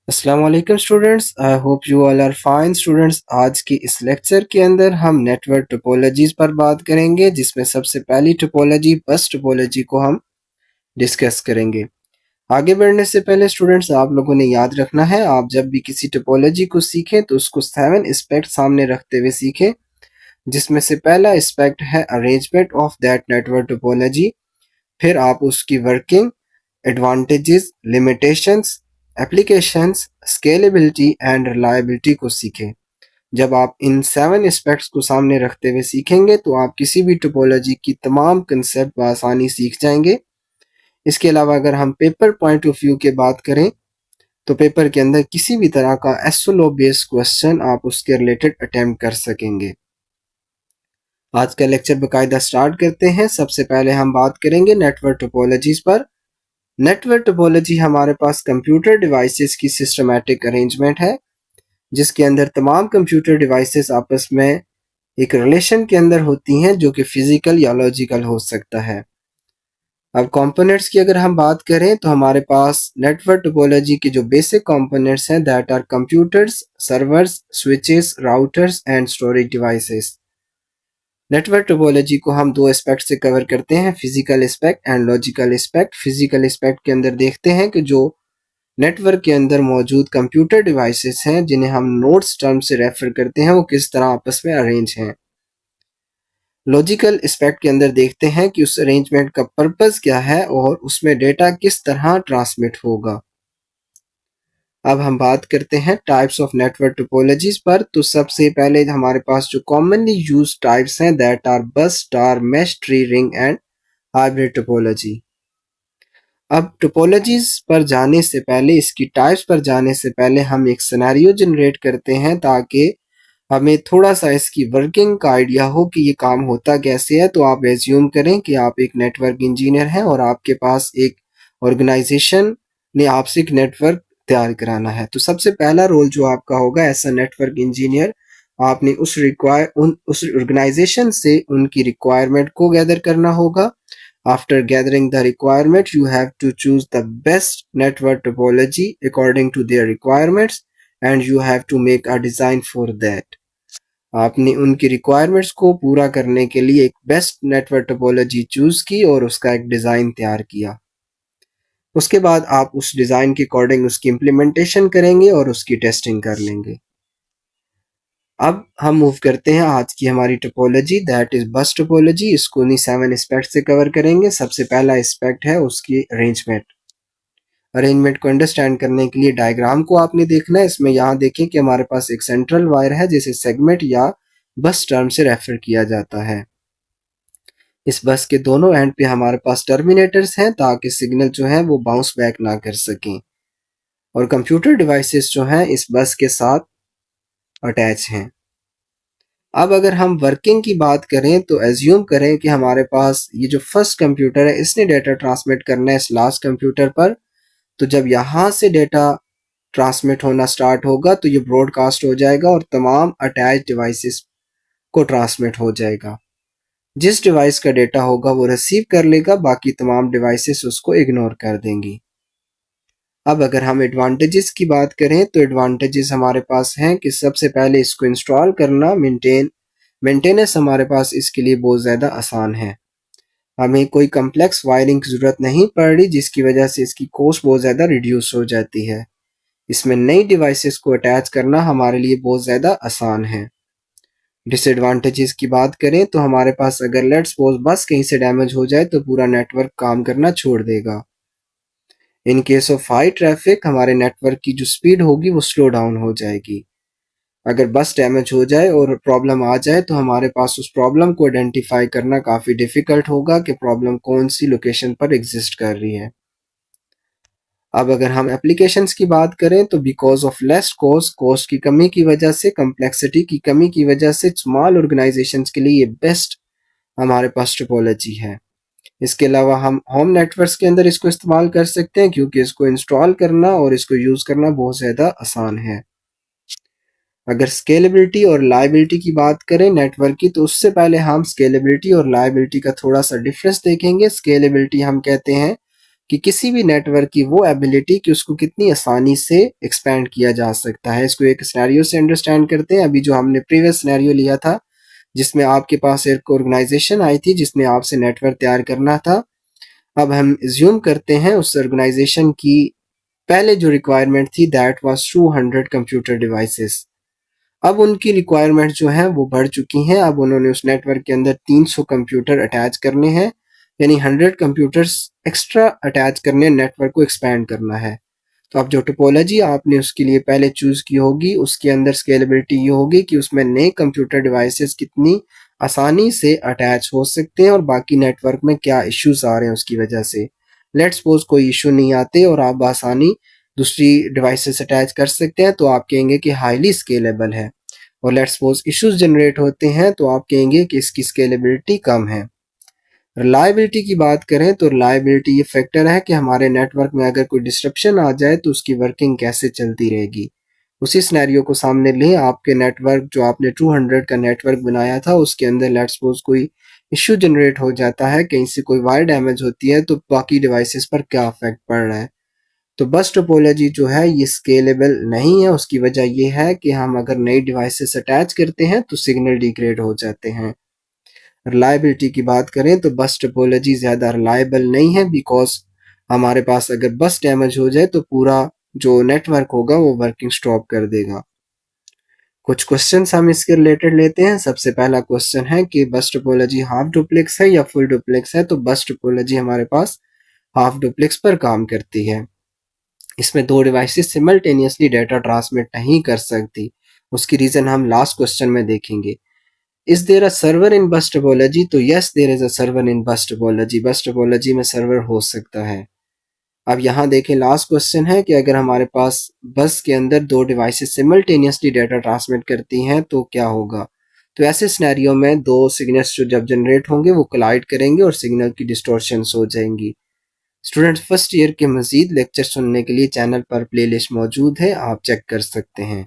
अस्सलाम वालेकुम students. I hope you all are fine students. आज की इस लेक्चर के अंदर हम नेटवर्क टोपोलॉजीज पर बात करेंगे, जिसमें सबसे पहली टोपोलॉजी बस टोपोलॉजी को हम डिस्कस करेंगे। आगे बढ़ने से पहले स्टूडेंट्स, आप लोगों ने याद रखना है, आप जब भी किसी टोपोलॉजी को सीखें तो उसको 7 एस्पेक्ट सामने रखते हुए सीखें, जिसमें से पहला एस्पेक्ट है arrangement of that network topology. फिर आप उसकी working, advantages, limitations, applications, scalability and reliability को सीखें। जब आप इन 7 एस्पेक्ट्स को सामने रखते हुए सीखेंगे तो आप किसी भी टोपोलॉजी की तमाम कंसेप्ट बआसानी सीख जाएंगे। इसके अलावा अगर हम पेपर पॉइंट ऑफ व्यू की बात करें तो पेपर के अंदर किसी भी तरह का एसओलो बेस्ड क्वेश्चन आप उसके रिलेटेड अटेम्प्ट कर सकेंगे। आज का लेक्चर बाकायदा स्टार्ट करते हैं। सबसे पहले हम बात करेंगे नेटवर्क टोपोलॉजीज पर। नेटवर्क टोपोलॉजी हमारे पास कंप्यूटर डिवाइसेस की सिस्टमैटिक अरेंजमेंट है, जिसके अंदर तमाम कंप्यूटर डिवाइसेस आपस में एक रिलेशन के अंदर होती हैं, जो कि फिजिकल या लॉजिकल हो सकता है। अब कंपोनेंट्स की अगर हम बात करें तो हमारे पास नेटवर्क टोपोलॉजी के जो बेसिक कंपोनेंट्स हैं that are computers, servers, switches, routers and storage devices. Network topology को हम दो एस्पेक्ट से कवर करते हैं, physical aspect and logical aspect. Physical aspect के अंदर देखते हैं कि जो नेटवर्क के अंदर मौजूद कंप्यूटर डिवाइसेस हैं, जिन्हें हम नोड्स टर्म से रेफर करते हैं, वो किस तरह आपस में अरेंज हैं। लॉजिकल एस्पेक्ट के अंदर देखते हैं कि उस अरेंजमेंट का पर्पस क्या है और उसमें डेटा किस तरह ट्रांसमिट होगा। अब हम बात करते हैं टाइप्स ऑफ नेटवर्क टोपोलॉजीज पर। तो सबसे पहले हमारे पास जो कॉमनली यूज टाइप्स हैं that are bus, star, mesh, tree, ring and hybrid topology. अब टोपोलॉजीज पर जाने से पहले, इसकी टाइप्स पर जाने से पहले हम एक सिनेरियो जनरेट करते हैं ताकि हमें थोड़ा सा इसकी वर्किंग का आइडिया हो कि ये काम होता कैसे है। तो आप एज्यूम करें कि आप एक नेटवर्क इंजीनियर हैं और आपके पास एक ऑर्गेनाइजेशन ने आपसे एक नेटवर्क तैयार कराना है। तो सबसे पहला रोल जो आपका होगा एज अ नेटवर्क इंजीनियर, आपने उस ऑर्गेनाइजेशन से उनकी रिक्वायरमेंट को गैदर करना होगा। After gathering the requirement, you have to choose the best network topology according to their requirements and you have to make a design for that. आपने उनकी requirements को पूरा करने के लिए एक बेस्ट नेटवर्क टोपोलॉजी चूज की और उसका एक डिज़ाइन तैयार किया। उसके बाद आप उस डिज़ाइन के अकॉर्डिंग उसकी इम्प्लीमेंटेशन करेंगे और उसकी टेस्टिंग कर लेंगे। अब हम मूव करते हैं आज की हमारी टोपोलॉजी दैट इज बस टोपोलॉजी। इसको उन्हीं 7 एस्पेक्ट से कवर करेंगे। सबसे पहला एस्पेक्ट है उसकी अरेंजमेंट। अरेंजमेंट को अंडरस्टैंड करने के लिए डायग्राम को आपने देखना है। इसमें यहाँ देखें कि हमारे पास एक सेंट्रल वायर है जिसे सेगमेंट या बस टर्म से रेफर किया जाता है। इस बस के दोनों एंड पे हमारे पास टर्मिनेटर्स हैं ताकि सिग्नल जो है वो बाउंस बैक ना कर सकें, और कंप्यूटर डिवाइसेस जो हैं इस बस के साथ अटैच हैं। अब अगर हम वर्किंग की बात करें तो एज्यूम करें कि हमारे पास ये जो फर्स्ट कंप्यूटर है इसने डेटा ट्रांसमिट करना है इस लास्ट कंप्यूटर पर। तो जब यहाँ से डेटा ट्रांसमिट होना स्टार्ट होगा तो ये ब्रॉडकास्ट हो जाएगा और तमाम अटैच डिवाइसेस को ट्रांसमिट हो जाएगा। जिस डिवाइस का डेटा होगा वो रिसीव कर लेगा, बाकी तमाम डिवाइसेस उसको इग्नोर कर देंगी। अब अगर हम एडवांटेजेस की बात करें तो एडवांटेजेस हमारे पास हैं कि सबसे पहले इसको इंस्टॉल करना, मेंटेनेंस हमारे पास इसके लिए बहुत ज़्यादा आसान है। हमें कोई कम्प्लेक्स वायरिंग की ज़रूरत नहीं पड़ रही, जिसकी वजह से इसकी कॉस्ट बहुत ज़्यादा रिड्यूस हो जाती है। इसमें नई डिवाइसेस को अटैच करना हमारे लिए बहुत ज़्यादा आसान है। डिसएडवांटेजेस की बात करें तो हमारे पास अगर लेट्स सपोज बस कहीं से डैमेज हो जाए तो पूरा नेटवर्क काम करना छोड़ देगा। In case of high traffic हमारे नेटवर्क की जो स्पीड होगी वो स्लो डाउन हो जाएगी। अगर बस डैमेज हो जाए और प्रॉब्लम आ जाए तो हमारे पास उस प्रॉब्लम को आइडेंटिफाई करना काफ़ी डिफ़िकल्ट होगा कि प्रॉब्लम कौन सी लोकेशन पर एग्जिस्ट कर रही है। अब अगर हम एप्लीकेशंस की बात करें तो बिकॉज ऑफ लेस कॉस्ट की कमी की वजह से, कम्प्लेक्सिटी की कमी की वजह से स्मॉल ऑर्गेनाइजेशंस के लिए ये बेस्ट हमारे पास टोपोलॉजी है। इसके अलावा हम होम नेटवर्क्स के अंदर इसको इस्तेमाल कर सकते हैं क्योंकि इसको इंस्टॉल करना और इसको यूज़ करना बहुत ज़्यादा आसान है। अगर स्केलेबिलिटी और लायबिलिटी की बात करें नेटवर्क की, तो उससे पहले हम स्केलेबिलिटी और लायबिलिटी का थोड़ा सा डिफरेंस देखेंगे। स्केलेबिलिटी हम कहते हैं कि किसी भी नेटवर्क की वो एबिलिटी कि उसको कितनी आसानी से एक्सपेंड किया जा सकता है। इसको एक सिनेरियो से अंडरस्टैंड करते हैं। अभी जो हमने प्रीवियस सिनेरियो लिया था जिसमें आपके पास एक ऑर्गेनाइजेशन आई थी जिसने आपसे नेटवर्क तैयार करना था। अब हम एज्यूम करते हैं उस ऑर्गेनाइजेशन की पहले जो रिक्वायरमेंट थी दैट वाज 200 कंप्यूटर डिवाइसेस। अब उनकी रिक्वायरमेंट जो है वो बढ़ चुकी हैं। अब उन्होंने उस नेटवर्क के अंदर 300 कंप्यूटर अटैच करने हैं, यानी 100 कंप्यूटर्स एक्स्ट्रा अटैच करने, नेटवर्क को एक्सपैंड करना है। तो अब जो टोपोलॉजी आपने उसके लिए पहले चूज की होगी उसके अंदर स्केलेबिलिटी ये होगी कि उसमें नए कंप्यूटर डिवाइसेस कितनी आसानी से अटैच हो सकते हैं और बाकी नेटवर्क में क्या इश्यूज आ रहे हैं उसकी वजह से। लेट्स सपोज कोई इशू नहीं आते और आप आसानी दूसरी डिवाइसेस अटैच कर सकते हैं तो आप कहेंगे कि हाईली स्केलेबल है। और लेट्स सपोज इश्यूज जनरेट होते हैं तो आप कहेंगे कि इसकी स्केलेबिलिटी कम है। रिलायबिलिटी की बात करें तो रिलायबिलिटी ये फैक्टर है कि हमारे नेटवर्क में अगर कोई डिस्ट्रप्शन आ जाए तो उसकी वर्किंग कैसे चलती रहेगी। उसी सिनेरियो को सामने लें, आपके नेटवर्क जो आपने 200 का नेटवर्क बनाया था उसके अंदर लेट्स सपोज कोई इश्यू जनरेट हो जाता है, कहीं से कोई वायर डैमेज होती है तो बाकी डिवाइसेस पर क्या इफेक्ट पड़ रहा है। तो बस टोपोलॉजी जो है ये स्केलेबल नहीं है। उसकी वजह ये है कि हम अगर नई डिवाइसेस अटैच करते हैं तो सिग्नल डिग्रेड हो जाते हैं। रिलायबिलिटी की बात करें तो बस टोपोलॉजी ज़्यादा रिलायबल नहीं है बिकॉज हमारे पास अगर बस डैमेज हो जाए तो पूरा जो नेटवर्क होगा वो वर्किंग स्टॉप कर देगा। कुछ क्वेश्चंस हम इसके रिलेटेड लेते हैं। सबसे पहला क्वेश्चन है कि बस टोपोलॉजी हाफ डुप्लेक्स है या फुल डुप्लेक्स है। तो बस टोपोलॉजी हमारे पास हाफ डुप्लेक्स पर काम करती है। इसमें दो डिवाइसेस सिमल्टेनियसली डेटा ट्रांसमिट नहीं कर सकती। उसकी रीजन हम लास्ट क्वेश्चन में देखेंगे। Is there a server in bus topology? तो yes there is a server in bus topology. बस टोपोलॉजी में सर्वर हो सकता है। अब यहाँ देखें लास्ट क्वेश्चन है कि अगर हमारे पास बस के अंदर दो डिवाइसेस सिमल्टेनियसली डेटा ट्रांसमिट करती हैं तो क्या होगा। तो ऐसे सिनेरियो में दो सिग्नल्स जो जब जनरेट होंगे वो कोलाइड करेंगे और सिग्नल की डिस्टॉर्शंस हो जाएंगी। स्टूडेंट्स फर्स्ट ईयर के मजीद लेक्चर सुनने के लिए चैनल पर प्लेलिस्ट मौजूद है, आप चेक कर सकते हैं।